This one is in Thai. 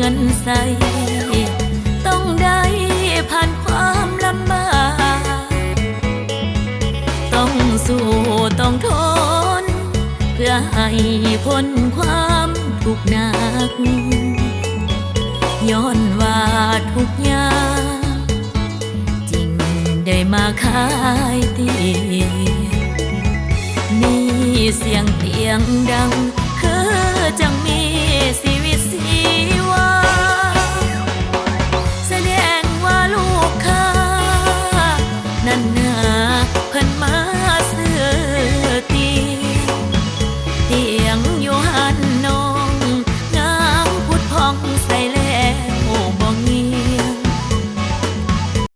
งินใส่ต้องได้ผ่านความลำบากต้องสู้ต้องทนเพื่อให้พ้นความทุกข์หนักย้อนว่าทุกอย่างจริงได้มาขายเตียงมีเสียงเตียงดัง